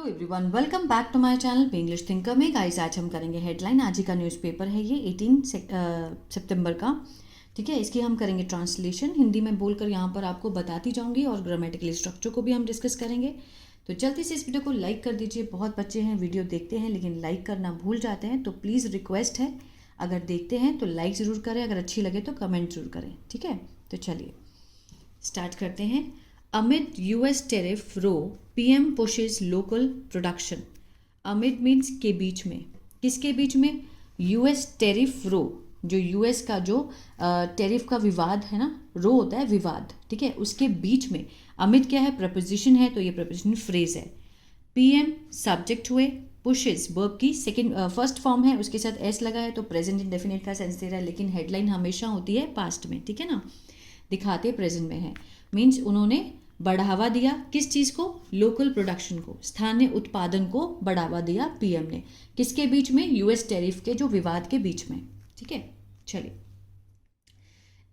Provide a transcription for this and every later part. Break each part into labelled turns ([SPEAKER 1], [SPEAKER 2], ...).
[SPEAKER 1] Hello everyone, welcome back to my channel पे English Thinker में। Guys, आज हम करेंगे हेडलाइन। आज ही का न्यूज़पेपर है ये 18 सितंबर का। ठीक है, इसकी हम करेंगे ट्रांसलेशन हिंदी में बोलकर यहाँ पर आपको बताती जाऊँगी और ग्रामेटिकल स्ट्रक्चर को भी हम डिस्कस करेंगे। तो जल्दी से इस वीडियो को लाइक कर दीजिए। बहुत बच्चे हैं वीडियो देखते हैं लेकिन लाइक करना भूल जाते हैं, तो प्लीज़ रिक्वेस्ट है, अगर देखते हैं तो लाइक ज़रूर करें, अगर अच्छी लगे तो कमेंट ज़रूर करें। ठीक है, तो चलिए स्टार्ट करते हैं। Amid US tariff row, PM pushes local production. Amid means के बीच में, किसके बीच में? US टेरिफ रो, जो US का जो टेरिफ का विवाद है ना, रो होता है विवाद, ठीक है, उसके बीच में। अमिड क्या है? प्रपोजिशन है, तो ये प्रपोजिशन फ्रेज है। PM सब्जेक्ट हुए, पुशेस वर्ब की सेकंड फर्स्ट फॉर्म है, उसके साथ एस लगा है तो प्रेजेंट इंडेफिनिट का सेंस दे रहा है, लेकिन हेडलाइन हमेशा होती है पास्ट में, ठीक है ना, दिखाते प्रेजेंट में है। मीन्स उन्होंने बढ़ावा दिया किस चीज़ को? लोकल प्रोडक्शन को, स्थानीय उत्पादन को बढ़ावा दिया पीएम ने। किसके बीच में? यूएस टैरिफ के जो विवाद के बीच में। ठीक है, चलिए।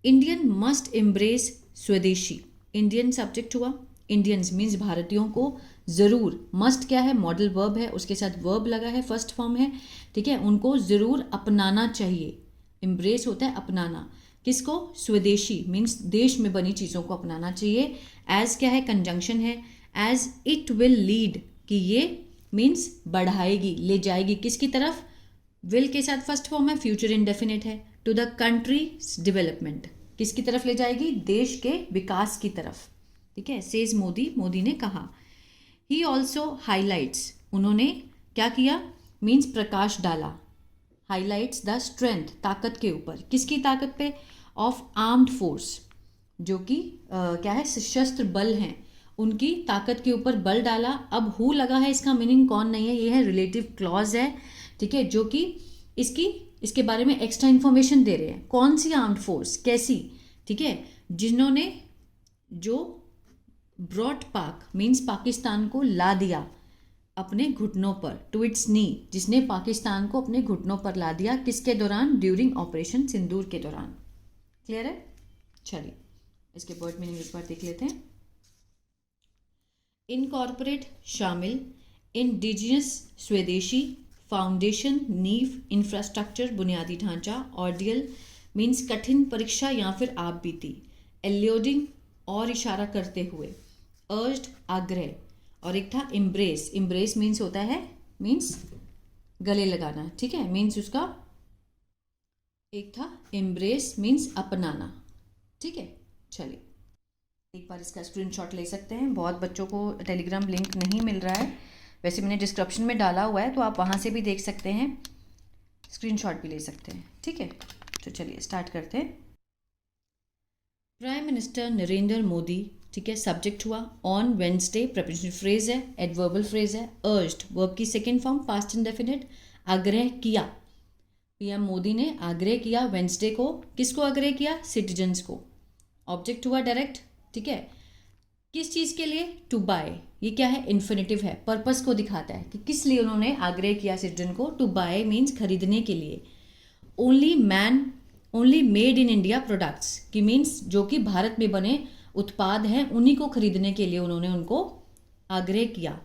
[SPEAKER 1] इंडियन मस्ट एम्ब्रेस स्वदेशी। इंडियन सब्जेक्ट हुआ, इंडियंस मीन्स भारतीयों को ज़रूर, मस्ट क्या है? मॉडल वर्ब है, उसके साथ वर्ब लगा है, फर्स्ट फॉर्म है, ठीक है, उनको ज़रूर अपनाना चाहिए। एम्ब्रेस होता है अपनाना, किसको? स्वदेशी मीन्स देश में बनी चीज़ों को अपनाना चाहिए। एज क्या है? कंजंक्शन है, एज इट विल लीड, कि ये मीन्स बढ़ाएगी, ले जाएगी, किसकी तरफ? विल के साथ फर्स्ट फॉर्म है, फ्यूचर इंडेफिनिट है, टू द कंट्री डेवलपमेंट, किसकी तरफ ले जाएगी? देश के विकास की तरफ। ठीक है, सेज मोदी, मोदी ने कहा। ही ऑल्सो हाईलाइट्स, उन्होंने क्या किया? मीन्स प्रकाश डाला, हाईलाइट्स द स्ट्रेंथ, ताकत के ऊपर, किसकी ताकत पे? ऑफ आर्म्ड फोर्स, जो कि क्या है? सशस्त्र बल हैं, उनकी ताकत के ऊपर बल डाला। अब हु लगा है, इसका मीनिंग कौन नहीं है, ये है रिलेटिव क्लॉज है, ठीक है, जो कि इसके बारे में एक्स्ट्रा इन्फॉर्मेशन दे रहे हैं। कौन सी आर्म्ड फोर्स, कैसी? ठीक है, जिन्होंने जो ब्रॉट पाक मीन्स पाकिस्तान को ला दिया अपने घुटनों पर, टू इट्स नी, जिसने पाकिस्तान को अपने घुटनों पर ला दिया, किसके दौरान? ड्यूरिंग ऑपरेशन सिंदूर के दौरान। क्लियर है? चलिए इसके वर्ड मीनिंग एक बार देख लेते हैं। इनकॉर्पोरेट शामिल, इंडिजिनस स्वदेशी, फाउंडेशन नींव, इंफ्रास्ट्रक्चर बुनियादी ढांचा, ऑर्डियल मीन्स कठिन परीक्षा या फिर आप बीती, एल्योडिंग और इशारा करते हुए, अर्ज्ड आग्रह, और एक था एम्ब्रेस। एम्ब्रेस मीन्स होता है मीन्स गले लगाना, ठीक है, मीन्स उसका एक था एम्ब्रेस मीन्स अपनाना। ठीक है, चलिए एक बार इसका स्क्रीनशॉट ले सकते हैं। बहुत बच्चों को टेलीग्राम लिंक नहीं मिल रहा है, वैसे मैंने डिस्क्रिप्शन में डाला हुआ है, तो आप वहाँ से भी देख सकते हैं, स्क्रीनशॉट भी ले सकते हैं। ठीक है, तो चलिए स्टार्ट करते हैं। प्राइम मिनिस्टर नरेंद्र मोदी, ठीक है, सब्जेक्ट हुआ, ऑन वेंसडे प्रपोजिशन फ्रेज है, एडवर्बल फ्रेज है, अर्ज्ड वर्ब की सेकेंड फॉर्म पास्ट इंडेफिनिट, आग्रह किया, पीएम मोदी ने आग्रह किया वेंसडे को, किसको आग्रह किया? सिटीजन्स को। ऑब्जेक्ट हुआ डायरेक्ट, ठीक है, किस चीज़ के लिए? टू बाय, ये क्या है? इन्फिनेटिव है, पर्पस को दिखाता है कि किस लिए उन्होंने आग्रह किया सिटीजन को। टू बाय मीन्स खरीदने के लिए। Only made in India products, की मीन्स जो कि भारत में बने उत्पाद हैं उन्हीं को खरीदने के लिए उन्होंने उनको आग्रह किया।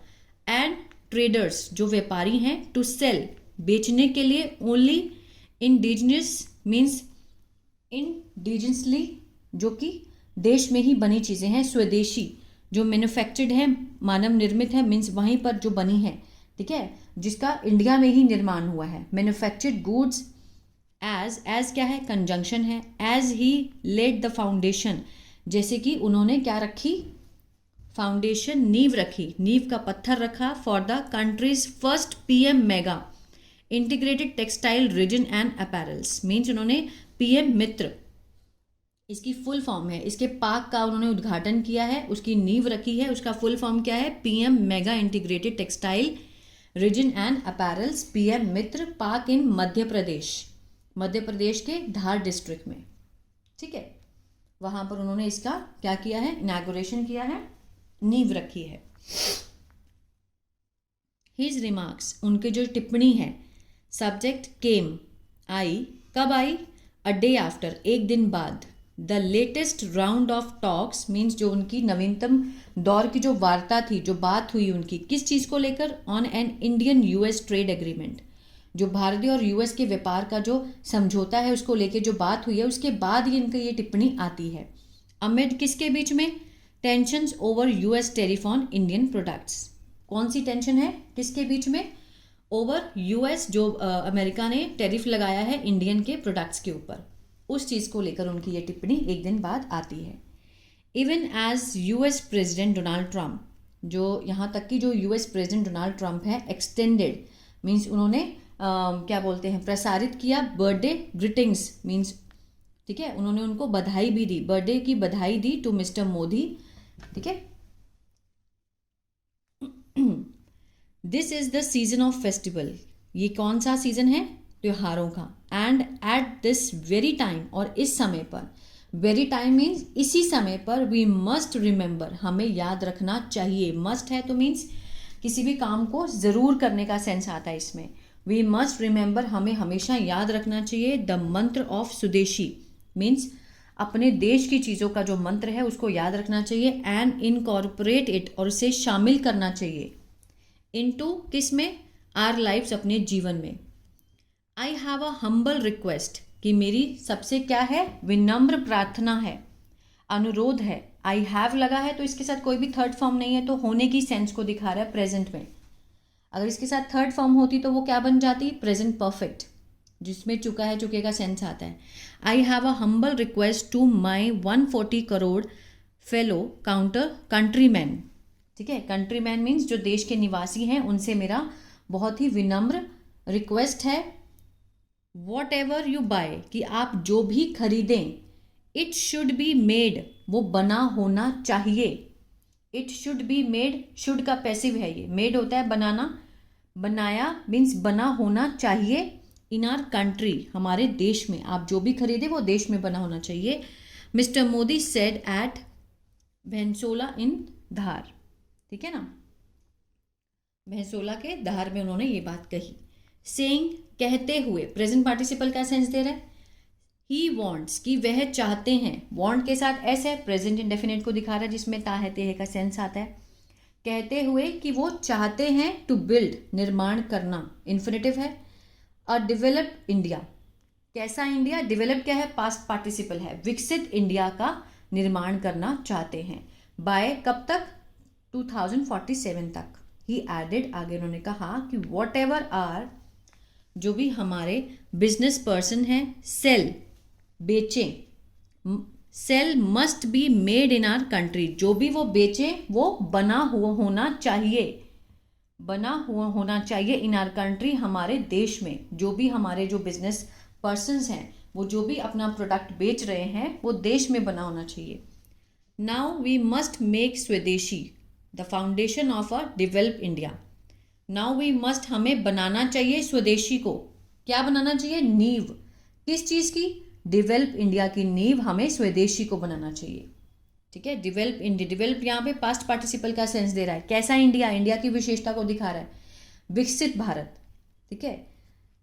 [SPEAKER 1] एंड ट्रेडर्स, जो व्यापारी हैं, टू सेल बेचने के लिए, ओनली इंडिजिनस मीन्स इंडिजिनसली, जो कि देश में ही बनी चीज़ें हैं, स्वदेशी जो मैन्युफैक्चर्ड है, मानव निर्मित है, मीन्स वहीं पर जो बनी है, ठीक है, जिसका इंडिया में ही निर्माण हुआ है, मैन्युफैक्चर्ड गुड्स। एज क्या है? कंजंक्शन है, as he laid the foundation, जैसे कि उन्होंने क्या रखी? फाउंडेशन, नींव रखी, नींव का पत्थर रखा, for the countries first PM mega integrated textile region and apparels, means उन्होंने पीएम मित्र, इसकी फुल फॉर्म है, इसके पार्क का उन्होंने उद्घाटन किया है, उसकी नींव रखी है, उसका फुल फॉर्म क्या है? PM mega integrated textile region and apparels, PM Mitra park in Madhya Pradesh, Madhya Pradesh के धार डिस्ट्रिक्ट में। ठीक है, वहां पर उन्होंने इसका क्या किया है? इनॉग्रेशन किया है, नींव रखी है। हिज रिमार्क्स, उनके जो टिप्पणी है, सब्जेक्ट केम, आई, कब आई? अ डे आफ्टर, एक दिन बाद, the latest round of talks means जो उनकी नवीनतम दौर की जो वार्ता थी, जो बात हुई उनकी, किस चीज़ को लेकर, on an Indian US trade agreement, जो भारतीय और यूएस के व्यापार का जो समझौता है उसको लेकर जो बात हुई है, उसके बाद ही इनकी ये टिप्पणी आती है। अमिड किसके बीच में, tensions over US tariff on Indian products. कौन सी टेंशन है, किसके बीच में, ओवर यूएस, जो अमेरिका ने टेरिफ लगाया है इंडियन के प्रोडक्ट्स के ऊपर, उस चीज़ को लेकर उनकी ये टिप्पणी एक दिन बाद आती है। Even as US president Donald Trump, जो यहाँ तक कि जो यूएस प्रेसिडेंट डोनाल्ड ट्रंप है, एक्सटेंडेड मीन्स उन्होंने क्या बोलते हैं, प्रसारित किया बर्थडे ग्रीटिंग्स मीन्स, ठीक है, उन्होंने उनको बधाई भी दी, बर्थडे की बधाई दी टू मिस्टर मोदी, ठीक है। This is the season of festival, ये कौन सा सीजन है, त्योहारों का। And at this very time, और इस समय पर, वेरी टाइम मीन्स इसी समय पर, वी मस्ट रिमेंबर, हमें याद रखना चाहिए। मस्ट है तो मीन्स किसी भी काम को ज़रूर करने का सेंस आता है इसमें। वी मस्ट रिमेंबर, हमें हमेशा याद रखना चाहिए, द मंत्र ऑफ स्वदेशी मीन्स अपने देश की चीज़ों का जो मंत्र है उसको याद रखना चाहिए। एंड इनकॉर्पोरेट इट, और उसे शामिल करना चाहिए, इनटू किस में, आर लाइफ्स, अपने जीवन में। आई हैव अ हम्बल रिक्वेस्ट, कि मेरी सबसे क्या है, विनम्र प्रार्थना है, अनुरोध है। आई हैव लगा है तो इसके साथ कोई भी थर्ड फॉर्म नहीं है, तो होने की सेंस को दिखा रहा है प्रेजेंट में। अगर इसके साथ थर्ड फॉर्म होती तो वो क्या बन जाती, प्रेजेंट परफेक्ट, जिसमें चुका है चुके का सेंस आता है। I have a humble request to my 140 crore fellow countryman, ठीक है, कंट्रीमैन मीन्स जो देश के निवासी हैं, उनसे मेरा बहुत ही विनम्र रिक्वेस्ट है। वॉट एवर यू बाय, कि आप जो भी खरीदें, इट शुड बी मेड, वो बना होना चाहिए। It should be made, should का पैसिव है ये, मेड होता है बनाना, बनाया मीन्स बना होना चाहिए, इन आर कंट्री, हमारे देश में, आप जो भी खरीदे वो देश में बना होना चाहिए। Mister Modi said at Bhainsola in Dhar, ठीक है ना, भैंसोला के धार में उन्होंने ये बात कही। सेइंग, कहते हुए, प्रेजेंट पार्टिसिपल का सेंस दे रहा है। ही वॉन्ट्स, कि वह चाहते हैं, वॉन्ट के साथ एस है, प्रेजेंट इंडेफिनिट को दिखा रहा है, जिसमें ता है ते है का सेंस आता है। कहते हुए कि वो चाहते हैं, टू बिल्ड, निर्माण करना, इन्फिनेटिव है। अ डेवलप्ड इंडिया, कैसा इंडिया, डेवलप क्या है, पास्ट पार्टिसिपल है, विकसित इंडिया का निर्माण करना चाहते हैं। बाय कब तक, 2047 तक। ही एडेड, आगे उन्होंने कहा कि वॉट एवर आर, जो भी हमारे बिजनेस पर्सन हैं, सेल, बेचें, sell must be made in our country, जो भी वो बेचें वो बना हुआ होना चाहिए, बना हुआ होना चाहिए इन आर कंट्री, हमारे देश में। जो भी हमारे जो बिजनेस पर्सन्स हैं, वो जो भी अपना प्रोडक्ट बेच रहे हैं, वो देश में बना होना चाहिए। Now we must make swadeshi the foundation of a develop India. Now we must, हमें बनाना चाहिए स्वदेशी को, क्या बनाना चाहिए, नींव, किस चीज़ की, डेवलप इंडिया की नींव हमें स्वदेशी को बनाना चाहिए, ठीक है। डेवलप इंडिया, डेवलप यहाँ पे पास्ट पार्टिसिपल का सेंस दे रहा है। कैसा इंडिया, इंडिया की विशेषता को दिखा रहा है, विकसित भारत, ठीक है।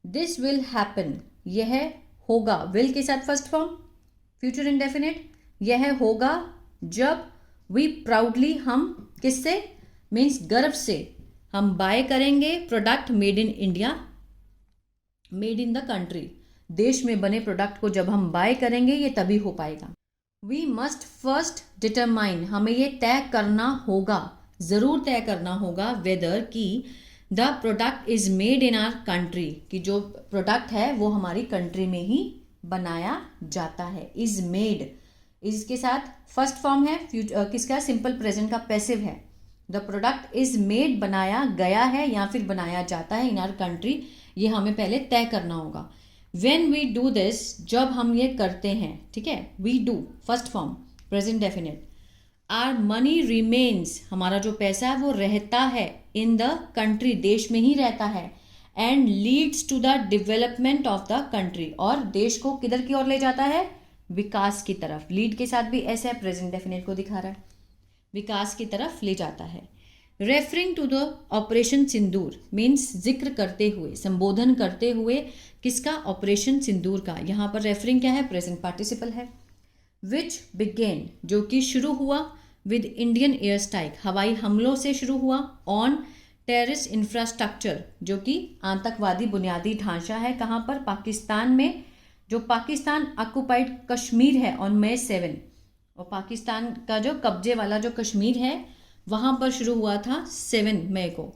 [SPEAKER 1] दिस विल हैपन, यह होगा, विल के साथ फर्स्ट फॉर्म, फ्यूचर इंडेफिनिट, यह होगा जब, वी प्राउडली, हम किससे, मीन्स गर्व से, हम बाय करेंगे product made in India, made in the country, देश में बने प्रोडक्ट को जब हम बाय करेंगे ये तभी हो पाएगा। वी मस्ट फर्स्ट डिटरमाइन, हमें ये तय करना होगा, ज़रूर तय करना होगा, वेदर की the product is made in our country, कि जो प्रोडक्ट है वो हमारी कंट्री में ही बनाया जाता है। इज मेड, इज के साथ फर्स्ट फॉर्म है, किसका, सिंपल प्रेजेंट का पैसिव है। द प्रोडक्ट इज मेड, बनाया गया है या फिर बनाया जाता है, इन आर कंट्री, ये हमें पहले तय करना होगा। वेन वी डू दिस, जब हम ये करते हैं, ठीक है, we do first form present definite. Our money remains, हमारा जो पैसा है वो रहता है, इन द कंट्री, देश में ही रहता है। And leads to the development of the country, और देश को किधर की ओर ले जाता है, विकास की तरफ। लीड के साथ भी ऐसा है, प्रेजेंट डेफिनेट को दिखा रहा है, विकास की तरफ ले जाता है। Referring to the operation Sindoor means जिक्र करते हुए, संबोधन करते हुए, किसका, ऑपरेशन सिंदूर का। यहाँ पर रेफरिंग क्या है, प्रेजेंट पार्टिसिपल है। विच बिगेन जो कि शुरू हुआ विद इंडियन एयर स्ट्राइक हवाई हमलों से शुरू हुआ ऑन टेररिस्ट इंफ्रास्ट्रक्चर जो कि आतंकवादी बुनियादी ढांचा है कहाँ पर पाकिस्तान में जो पाकिस्तान ऑक्युपाइड कश्मीर है ऑन May 7 और पाकिस्तान का जो कब्जे वाला जो कश्मीर है वहाँ पर शुरू हुआ था 7 मई को।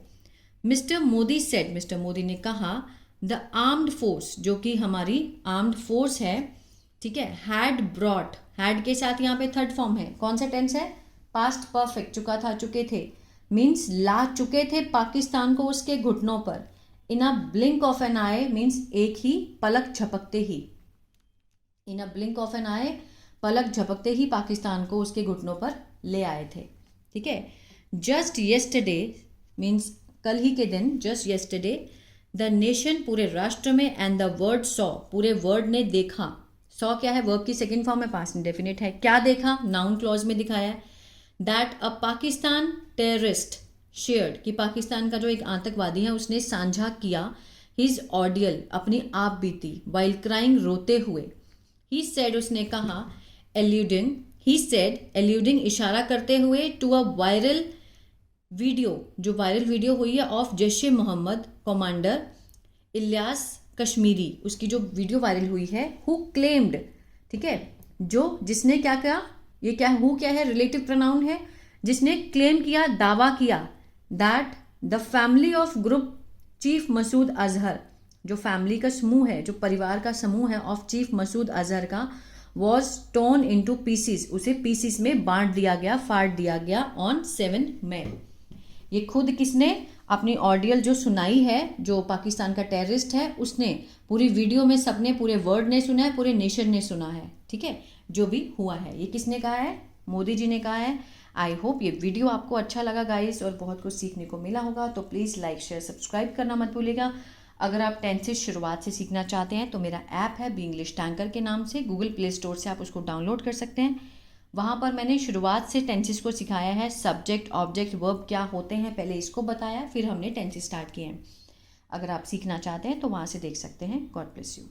[SPEAKER 1] Mister Modi said mister Modi ने कहा द आर्म्ड फोर्स जो कि हमारी आर्म्ड फोर्स है ठीक है हैड ब्रॉट हैड के साथ यहाँ पे थर्ड फॉर्म है कौन सा टेंस है पास्ट परफेक्ट चुके थे मीन्स ला चुके थे पाकिस्तान को उसके घुटनों पर in a blink of an eye means एक ही पलक झपकते ही in a blink of an eye पलक झपकते ही पाकिस्तान को उसके घुटनों पर ले आए थे ठीक है। जस्ट येस्टरडे मीन्स कल ही के दिन जस्ट येस्टरडे द नेशन पूरे राष्ट्र में एंड द वर्ड सॉ पूरे वर्ड ने देखा सॉ क्या है वर्ब की सेकंड फॉर्म में पास्ट इंडेफिनिट है क्या देखा नाउन क्लॉज में दिखाया है that a Pakistan terrorist shared कि पाकिस्तान का जो एक आतंकवादी है उसने साझा किया हिज ऑडियल अपनी आप बीती वाइल क्राइंग रोते हुए ही सेड उसने कहा एल्यूडिंग इशारा करते हुए टू अ वायरल वीडियो जो वायरल वीडियो हुई है ऑफ जैश ए मोहम्मद कमांडर इलियास कश्मीरी उसकी जो वीडियो वायरल हुई है हु क्लेम्ड ठीक है जो जिसने क्या किया ये क्या हु क्या है रिलेटिव प्रोनाउन है जिसने क्लेम किया दावा किया that the family of group chief Masood Azhar जो फैमिली का समूह है जो परिवार का समूह है ऑफ चीफ मसूद अजहर का वॉज टोन इनटू पीसीस उसे पीसीस में बांट दिया गया फाड़ दिया गया ऑन 7 मई। ये खुद किसने अपनी ऑडियल जो सुनाई है जो पाकिस्तान का टेररिस्ट है उसने पूरी वीडियो में सबने पूरे वर्ड ने सुना है पूरे नेशन ने सुना है ठीक है जो भी हुआ है ये किसने कहा है मोदी जी ने कहा है। आई होप ये वीडियो आपको अच्छा लगा गाइस और बहुत कुछ सीखने को मिला होगा तो प्लीज़ लाइक शेयर सब्सक्राइब करना मत भूलिएगा। अगर आप टेंसेस शुरुआत से सीखना चाहते हैं तो मेरा ऐप है बी इंग्लिश टैंकर के नाम से गूगल प्ले स्टोर से आप उसको डाउनलोड कर सकते हैं। वहाँ पर मैंने शुरुआत से टेंसेस को सिखाया है सब्जेक्ट ऑब्जेक्ट वर्ब क्या होते हैं पहले इसको बताया फिर हमने टेंसेस स्टार्ट किए हैं। अगर आप सीखना चाहते हैं तो वहाँ से देख सकते हैं। God bless you.